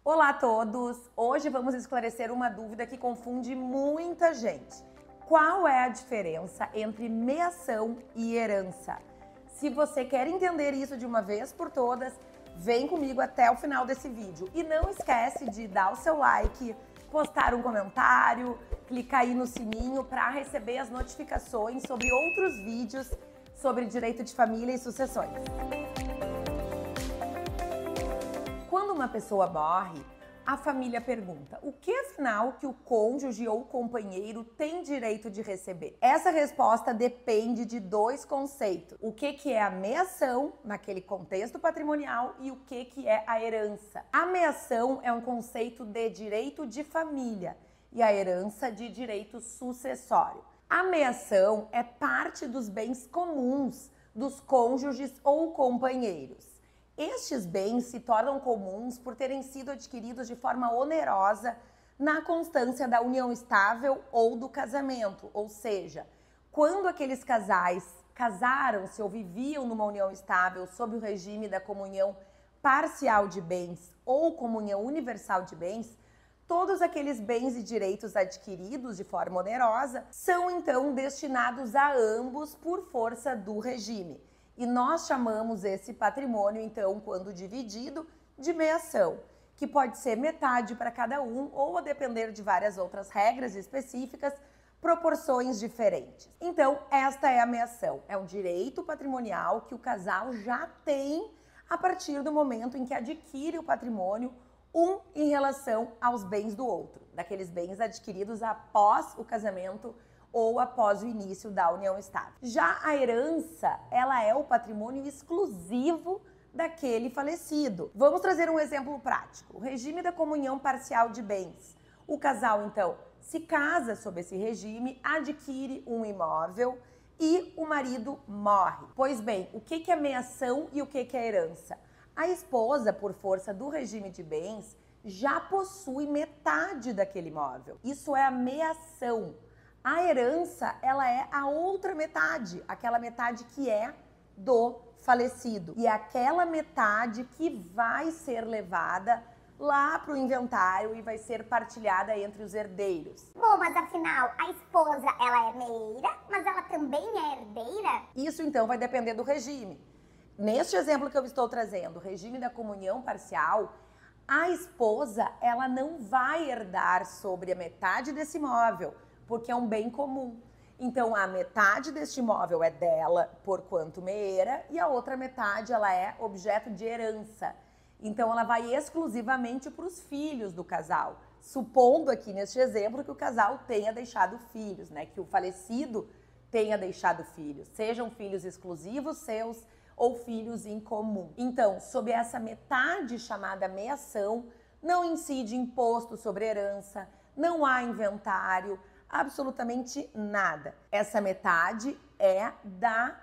Olá a todos! Hoje vamos esclarecer uma dúvida que confunde muita gente. Qual é a diferença entre meação e herança? Se você quer entender isso de uma vez por todas, vem comigo até o final desse vídeo. E não esquece de dar o seu like, postar um comentário, clicar aí no sininho para receber as notificações sobre outros vídeos sobre direito de família e sucessões. Quando uma pessoa morre, a família pergunta: o que afinal que o cônjuge ou companheiro tem direito de receber? Essa resposta depende de dois conceitos: o que é a meação naquele contexto patrimonial e o que é a herança. A meação é um conceito de direito de família e a herança de direito sucessório. A meação é parte dos bens comuns dos cônjuges ou companheiros. Estes bens se tornam comuns por terem sido adquiridos de forma onerosa na constância da união estável ou do casamento, ou seja, quando aqueles casais casaram-se ou viviam numa união estável sob o regime da comunhão parcial de bens ou comunhão universal de bens, todos aqueles bens e direitos adquiridos de forma onerosa são então destinados a ambos por força do regime. E nós chamamos esse patrimônio, então, quando dividido, de meação, que pode ser metade para cada um ou, a depender de várias outras regras específicas, proporções diferentes. Então, esta é a meação. É um direito patrimonial que o casal já tem a partir do momento em que adquire o patrimônio um em relação aos bens do outro, daqueles bens adquiridos após o casamento ou após o início da união estável. Já a herança, ela é o patrimônio exclusivo daquele falecido. Vamos trazer um exemplo prático. O regime da comunhão parcial de bens. O casal, então, se casa sob esse regime, adquire um imóvel e o marido morre. Pois bem, o que é meação e o que é herança? A esposa, por força do regime de bens, já possui metade daquele imóvel. Isso é a meação. A herança, ela é a outra metade, aquela metade que é do falecido. E é aquela metade que vai ser levada lá para o inventário e vai ser partilhada entre os herdeiros. Bom, mas afinal, a esposa, ela é meira, mas ela também é herdeira? Isso então vai depender do regime. Neste exemplo que eu estou trazendo, o regime da comunhão parcial, a esposa, ela não vai herdar sobre a metade desse imóvel, porque é um bem comum. Então, a metade deste imóvel é dela, porquanto meera, e a outra metade ela é objeto de herança. Então, ela vai exclusivamente para os filhos do casal, supondo aqui neste exemplo que o casal tenha deixado filhos, né? Que o falecido tenha deixado filhos, sejam filhos exclusivos seus ou filhos em comum. Então, sob essa metade chamada meação, não incide imposto sobre herança, não há inventário, absolutamente nada. Essa metade é da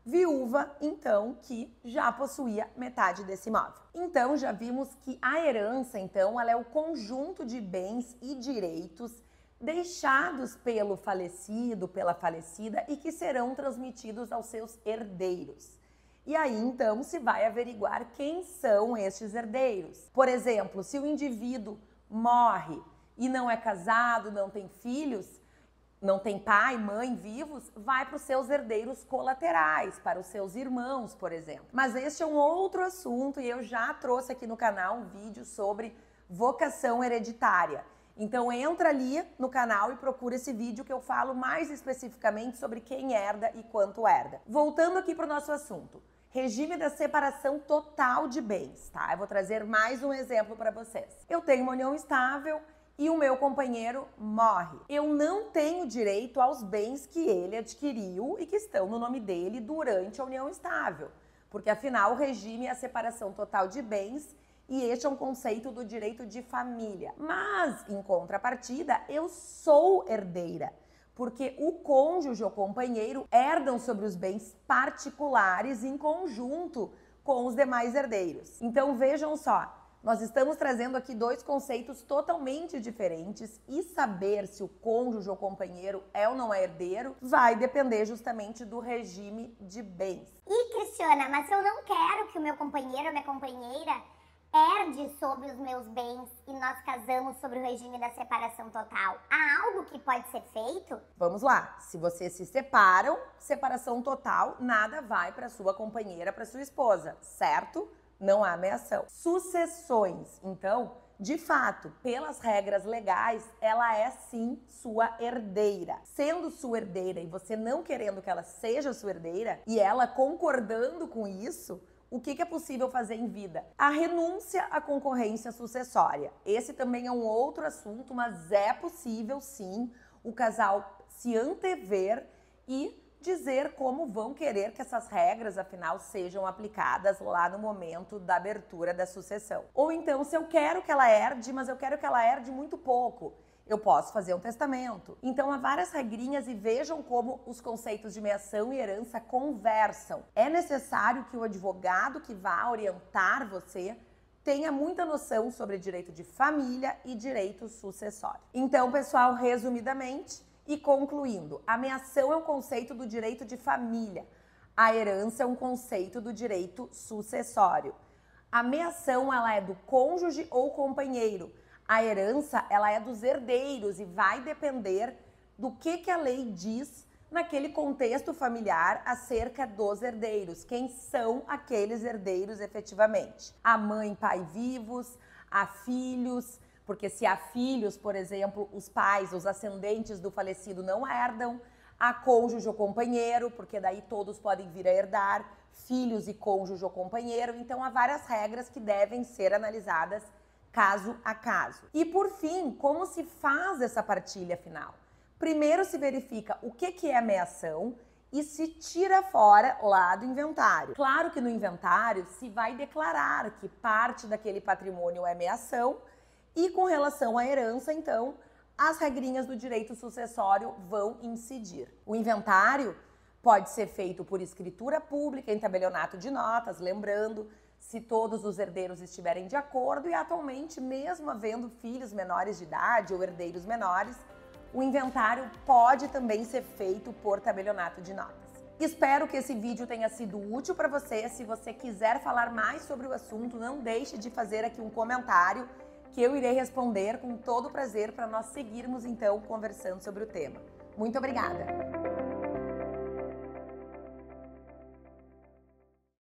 viúva, então, que já possuía metade desse imóvel. Então, já vimos que a herança, então, ela é o conjunto de bens e direitos deixados pelo falecido, pela falecida e que serão transmitidos aos seus herdeiros. E aí, então, se vai averiguar quem são estes herdeiros. Por exemplo, se o indivíduo morre e não é casado, não tem filhos, não tem pai, mãe vivos, vai para os seus herdeiros colaterais, para os seus irmãos, por exemplo. Mas este é um outro assunto e eu já trouxe aqui no canal um vídeo sobre vocação hereditária. Então entra ali no canal e procura esse vídeo que eu falo mais especificamente sobre quem herda e quanto herda. Voltando aqui para o nosso assunto. Regime da separação total de bens, tá? Eu vou trazer mais um exemplo para vocês. Eu tenho uma união estável e o meu companheiro morre. Eu não tenho direito aos bens que ele adquiriu e que estão no nome dele durante a união estável, porque afinal o regime é a separação total de bens e este é um conceito do direito de família. Mas, em contrapartida, eu sou herdeira, porque o cônjuge ou companheiro herdam sobre os bens particulares em conjunto com os demais herdeiros. Então vejam só, nós estamos trazendo aqui dois conceitos totalmente diferentes e saber se o cônjuge ou companheiro é ou não é herdeiro vai depender justamente do regime de bens. E, Cristiana, mas eu não quero que o meu companheiro ou minha companheira herde sobre os meus bens e nós casamos sobre o regime da separação total, há algo que pode ser feito? Vamos lá, se vocês se separam, separação total, nada vai para sua companheira, para sua esposa, certo? Não há ameação. Sucessões, então, de fato, pelas regras legais, ela é sim sua herdeira. Sendo sua herdeira e você não querendo que ela seja sua herdeira, e ela concordando com isso, o que é possível fazer em vida? A renúncia à concorrência sucessória. Esse também é um outro assunto, mas é possível sim o casal se antever e dizer como vão querer que essas regras, afinal, sejam aplicadas lá no momento da abertura da sucessão. Ou então, se eu quero que ela herde, mas eu quero que ela herde muito pouco, eu posso fazer um testamento. Então, há várias regrinhas e vejam como os conceitos de meação e herança conversam. É necessário que o advogado que vá orientar você tenha muita noção sobre direito de família e direito sucessório. Então, pessoal, resumidamente e concluindo, a meação é um conceito do direito de família. A herança é um conceito do direito sucessório. A meação, ela é do cônjuge ou companheiro. A herança, ela é dos herdeiros e vai depender do que a lei diz naquele contexto familiar acerca dos herdeiros. Quem são aqueles herdeiros efetivamente? A mãe e pai vivos, há filhos, porque se há filhos, por exemplo, os pais, os ascendentes do falecido não herdam. Há cônjuge ou companheiro, porque daí todos podem vir a herdar, filhos e cônjuge ou companheiro. Então, há várias regras que devem ser analisadas caso a caso. E por fim, como se faz essa partilha final? Primeiro se verifica o que é a meação e se tira fora lá do inventário. Claro que no inventário se vai declarar que parte daquele patrimônio é meação e com relação à herança, então, as regrinhas do direito sucessório vão incidir. O inventário pode ser feito por escritura pública em tabelionato de notas, lembrando, se todos os herdeiros estiverem de acordo e atualmente, mesmo havendo filhos menores de idade ou herdeiros menores, o inventário pode também ser feito por tabelionato de notas. Espero que esse vídeo tenha sido útil para você. Se você quiser falar mais sobre o assunto, não deixe de fazer aqui um comentário que eu irei responder com todo prazer para nós seguirmos então conversando sobre o tema. Muito obrigada!